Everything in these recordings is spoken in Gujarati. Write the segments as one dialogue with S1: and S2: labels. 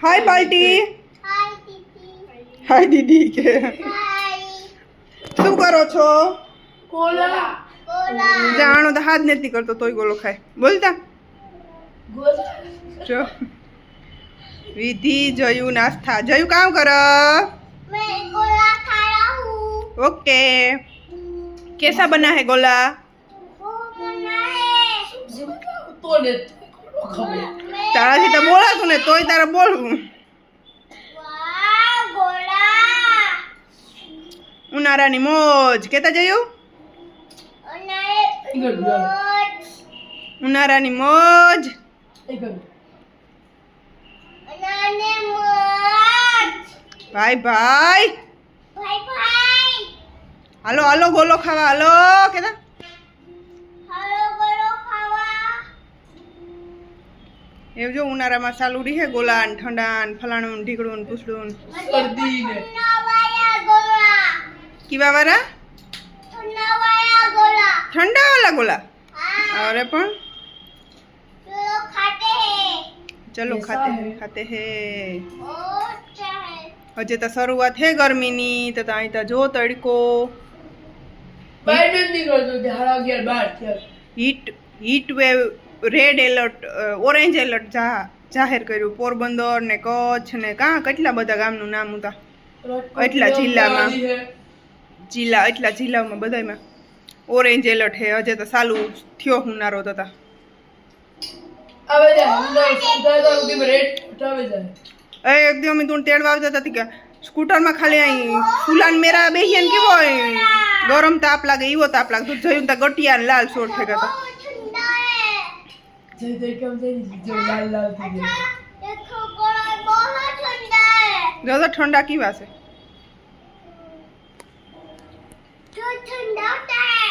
S1: હાય પાર્ટી.
S2: હાય દીદી.
S1: હાય દીદી કે
S2: હાય.
S1: શું કરો છો?
S3: Cola
S2: Cola.
S1: જાણો તો હાથ નથી કરતો તોય ગોલો ખાય. બોલતા
S3: ગોલા
S1: જો વિધિ જયુ નાસ્તા. જયુ કામ કર.
S2: मैं कोला खा रहा हूँ.
S1: ओके कैसा बना है गोला?
S2: वो बना है.
S3: તો ને ખબર
S1: તારાથી તો બોલાતું ને તોય તારે બોલવું.
S2: वाह गोला.
S1: ઉનાળાની મોજ કેતા જયું.
S2: उन्हें मोज.
S1: ઉનાળાની મોજ.
S3: એક
S2: उन्हें मोज.
S1: ભાઈ ભાઈ
S2: भाई भाई.
S1: હાલો હાલો ગોલો ખાવા હાલો કેતા.
S2: हेलो गोलो खावा.
S1: એવું જો ઉનાળામાં ચાલુ રહે ગોલા ને ઠંડા ને ફલાણું ને ઢીકડું ને પૂછડું ને.
S3: શરદી ને
S2: नवाया गोला.
S1: કીવા વાળા
S2: नवाया गोला.
S1: ઠંડા વાળા ગોલા.
S2: हाँ.
S1: અરે પણ
S2: चलो खाते हैं.
S1: ચલો
S3: कैसा
S1: ખાતે
S3: है?
S1: હે.
S2: और क्या है?
S1: હજે તો શરૂઆત હે ગરમીની તો અહીં તો જો તડકો.
S3: બાઈડ જ નીકળતો કે 11:30 થયા
S1: heat wave red alert orange alert જાહેર કર્યું પોરબંદર ને કચ્છ ને કેટલા બધા ગામનું નામ હતા. એટલા જિલ્લામાં. એટલા જિલ્લામાં બધામાં ઓરેન્જ એલર્ટ હે. હજે તો ચાલુ થયો ઉનાળો તો તા.
S3: આવે જાય અંદર સીધા સુધી રેટ ઉઠાવે જાય
S1: એકદમ અમે તું તેડવા આવતા હતા કે સ્કૂટરમાં ખાલી અહીં ફૂલાન મેરા બેહીએ ને કેવો ગરમ તાપ લાગે એવો તાપ લાગે. તું જોયું તા ગટિયા ને લાલ સોટ થઈ ગયા
S2: बहुत ठंडा है.
S3: જઈ જઈ કેમ જઈ જો લાલ લાલ થઈ ગઈ
S2: देखो गोला बहुत ठंडा है.
S1: જો તો ઠંડા કેવા છે.
S2: जो ठंडा होता है.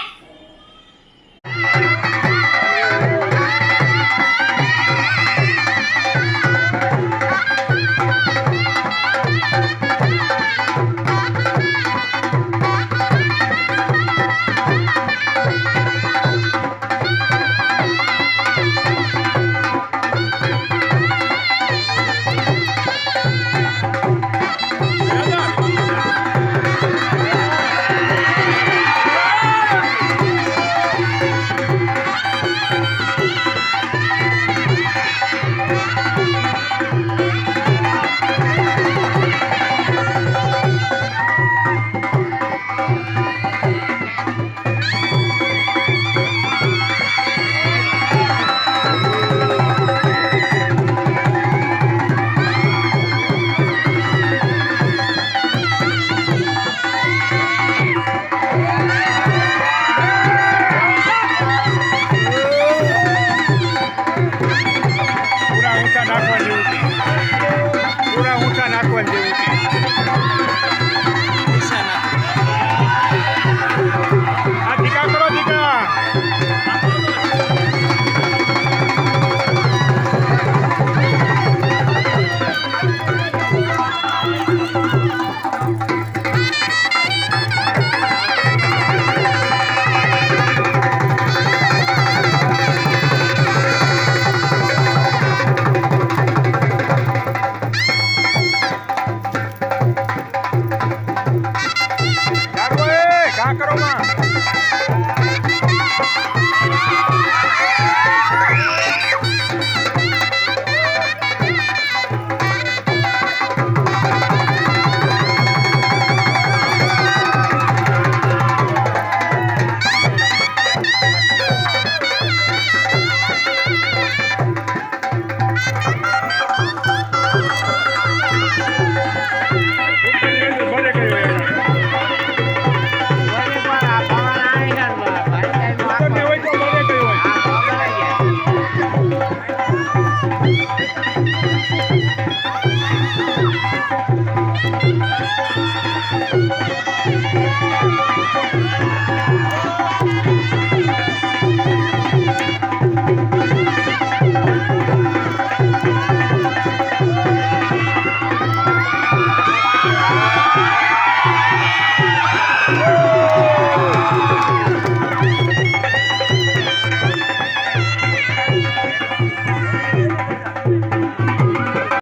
S1: પૂરા ઊંચા નાખવા જેવું આ ટીકા કરો ટીકા.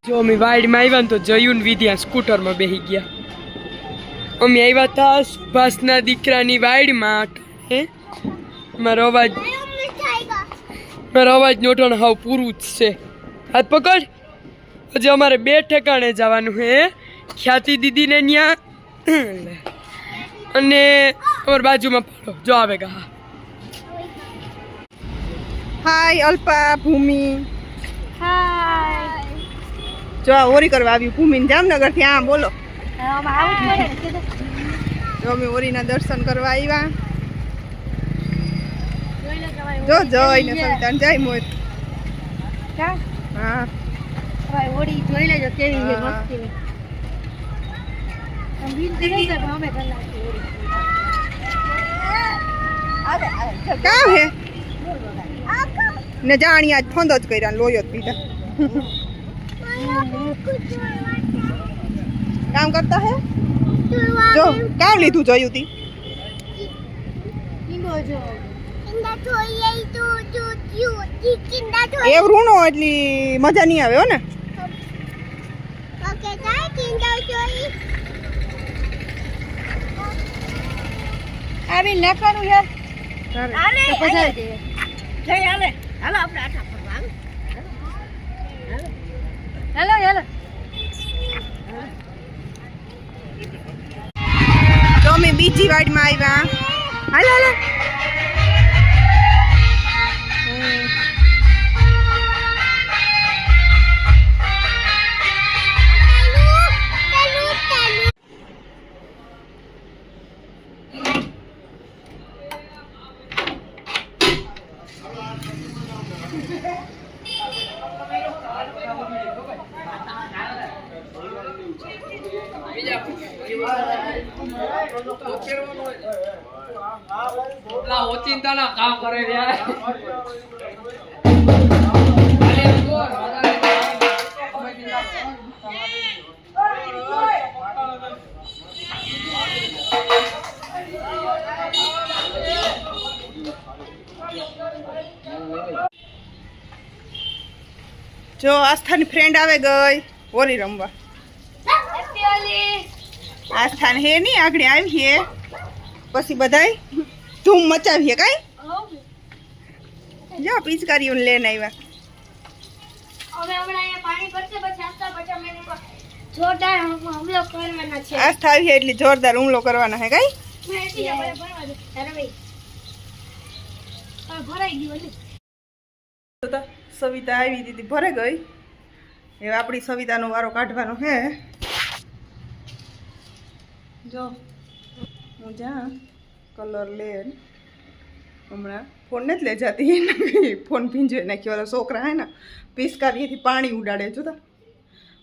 S4: જો અમે વાડીમાં આવ્યા ને તો જયુન વિદ્યા સ્કૂટરમાં બેસી ગયા. અમે આવ્યા હતા સુભાષના દીકરાની વાડીમાં. મારો અવાજ નોટણ હાવ પૂરું જ છે. હાથ પકડ. હજી અમારે 2 ઠેકાણે જવાનું હે. ખ્યાતિ દીદીને ત્યાં અને અમારી બાજુમાં પડો જો આવે ગા.
S1: હાય અલ્પા, ભૂમિ.
S2: હાય.
S1: જો આ ઓરી કરવા આવ્યું ભૂમિ જામનગર થી. હા બોલો. જો અમે ઓરીના દર્શન કરવા આવ્યા. જો જઈને સવિતાને જય મોર. હા
S2: ઓડી જોઈ લેજો કેવી છે મસ્તી.
S1: કામ હે ને જાણી આજ ફોન જ કર્યા ને લોયો જ પીધા. કામ કરતા હે. જો કામ લીધું જોયું તી. એ રૂણો એટલી મજા નહીં આવે હો ને.
S2: આવી લેવાનું યાર.
S1: તો અમે બીજી વાડમાં આવ્યા. હાલો હાલો.
S4: ઓચિંતાના કામ કરે
S1: જો આસ્થાની ફ્રેન્ડ આવે ગઈ ઓરી રમવા. આસ્થાન હે નહીં આગળ આવીએ પછી બધાય ધૂમ મચાવીએ. કઈ જો પિચકારીઓ લઈને આવ્યા. આસ્થા આવી એટલે જોરદાર હુમલો કરવાના હે. કઈ સવિતા આવી દીધી ભરે ગઈ. હવે આપણી સવિતાનો વારો કાઢવાનો હે. જો હું જા કલર લે હમણાં ફોન નથી લઈ જતી. ફોન ભીંજવે નાખી. વાળા છોકરા હે ને પિચકારીથી પાણી ઉડાડે. જોતા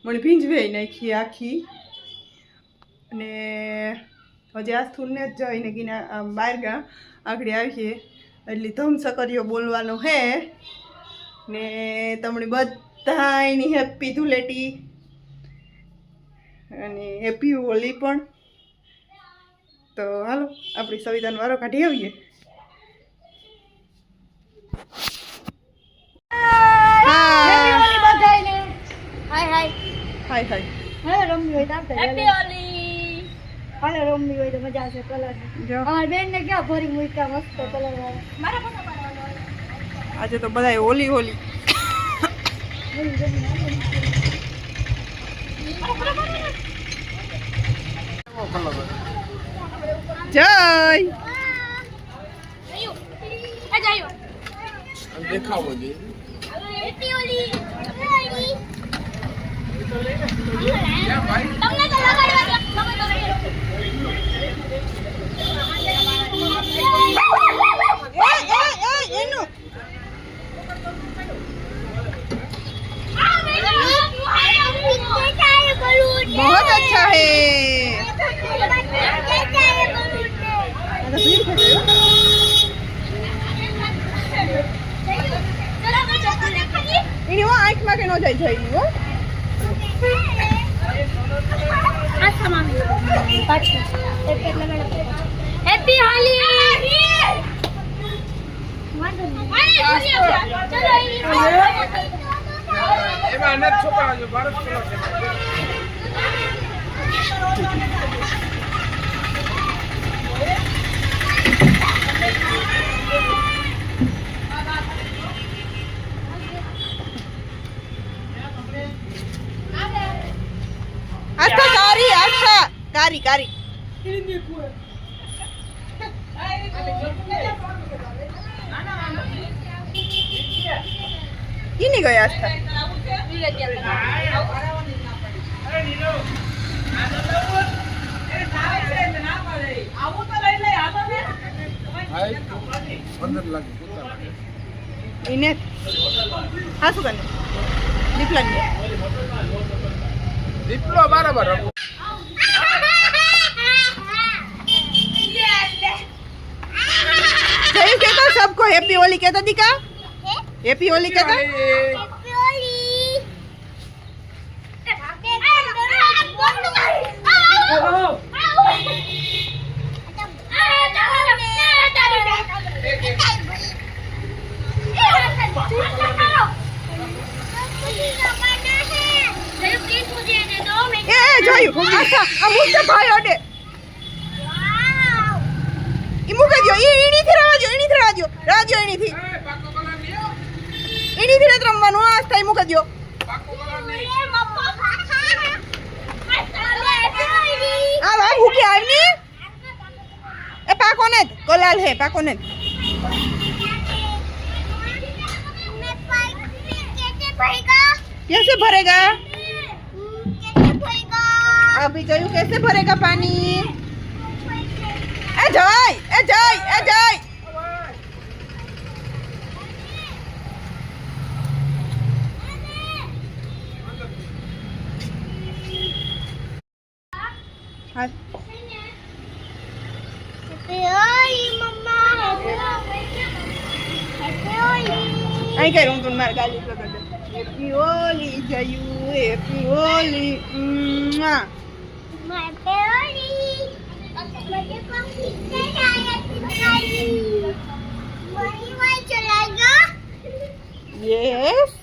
S1: મને ભીંજવે નાખી આખી. અને હજી આસ્થુને જ જઈને ગીના બહાર ગા આગળ આવીએ એટલે ધમસકરીઓ બોલવાનો હે ને તમને બધાની હેપી ધૂળેટી અને હેપી હોલી પણ. તો હાલો આપણી સવિતાનો વારો કાઢી આવીએ. હાય હાય.
S2: રમવી હોય તો રમવી હોય તો મજા આવશે. કલર અમારી બેન ને ક્યાં ભરી મૂક્યા મસ્ત કલર વાળા.
S1: આજે તો બધા હોલી હોલી. જય
S4: દેખાવો જોઈએ.
S1: बहुत अच्छा है. ini wah aik makan no jai jai ni wah.
S2: अच्छा मामी हैप्पी होली. चलो
S1: આસ્થા કારી આસ્થા કારી કારી કીની ગઈ આસ્થા ઇને હા શું કરે દીપલા
S5: દીપલો બરાબર
S1: जय कहता सबको हैप्पी होली कहता दिखा हैप्पी होली कहता જોયું આખા આ મુસ્તે ભાઈ અડે ઈ મૂકી દો ઈની થી રવા દો ઈની થી રમવાનું આ સ્થાઈ મૂકી દો આ વા ભૂખી આવની એ પાકો ને કોલાલ હે પાકો ને कैसे भरेगा अभी गयू कैसे भरेगा पानी ए जाय ए जाय ए जाय हाँ आई कह रहा हूँ तुम मार गाली कर दे happy Holi Jayu happy Holi yes